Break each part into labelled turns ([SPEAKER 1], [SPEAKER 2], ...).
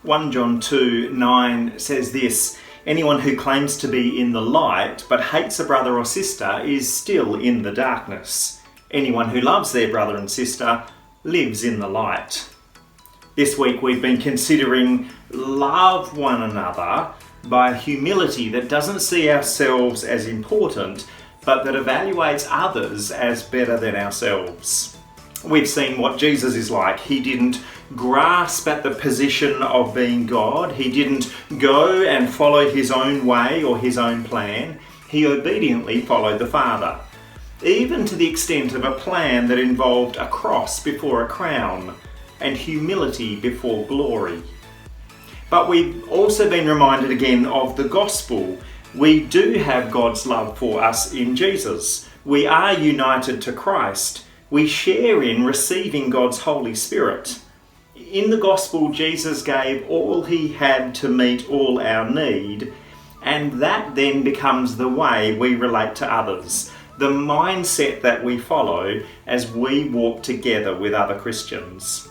[SPEAKER 1] 1 John 2:9 says this: "Anyone who claims to be in the light but hates a brother or sister is still in the darkness. Anyone who loves their brother and sister lives in the light." This week we've been considering love one another by humility that doesn't see ourselves as important, but that evaluates others as better than ourselves. We've seen what Jesus is like. He didn't grasp at the position of being God. He didn't go and follow his own way or his own plan. He obediently followed the Father, even to the extent of a plan that involved a cross before a crown and humility before glory. But we've also been reminded again of the gospel. We do have God's love for us in Jesus. We are united to Christ. We share in receiving God's Holy Spirit. In the gospel, Jesus gave all he had to meet all our need, and that then becomes the way we relate to others, the mindset that we follow as we walk together with other Christians.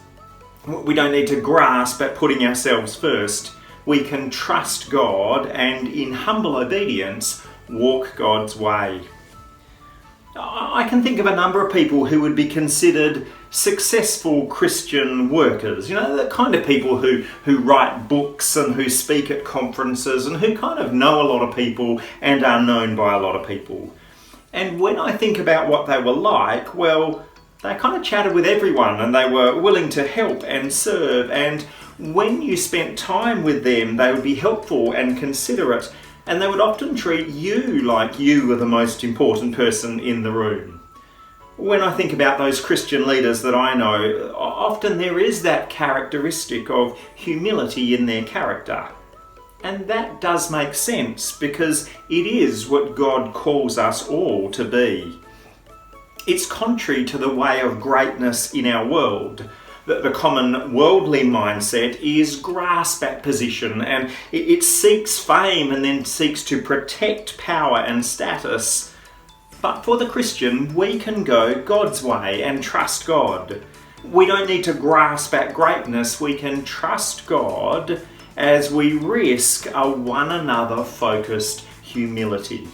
[SPEAKER 1] We don't need to grasp at putting ourselves first. We can trust God and, in humble obedience, walk God's way. I can think of a number of people who would be considered successful Christian workers. The kind of people who write books and who speak at conferences and who kind of know a lot of people and are known by a lot of people. And when I think about what they were like, well, they kind of chatted with everyone and they were willing to help and serve. And when you spent time with them, they would be helpful and considerate. And they would often treat you like you were the most important person in the room. When I think about those Christian leaders that I know, often there is that characteristic of humility in their character. And that does make sense because it is what God calls us all to be. It's contrary to the way of greatness in our world. The common worldly mindset is grasp at position, and it seeks fame and then seeks to protect power and status. But for the Christian, we can go God's way and trust God. We don't need to grasp at greatness. We can trust God as we risk a one another focused humility.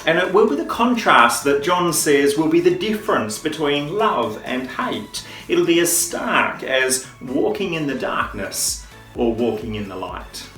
[SPEAKER 1] And it will be the contrast that John says will be the difference between love and hate. It'll be as stark as walking in the darkness or walking in the light.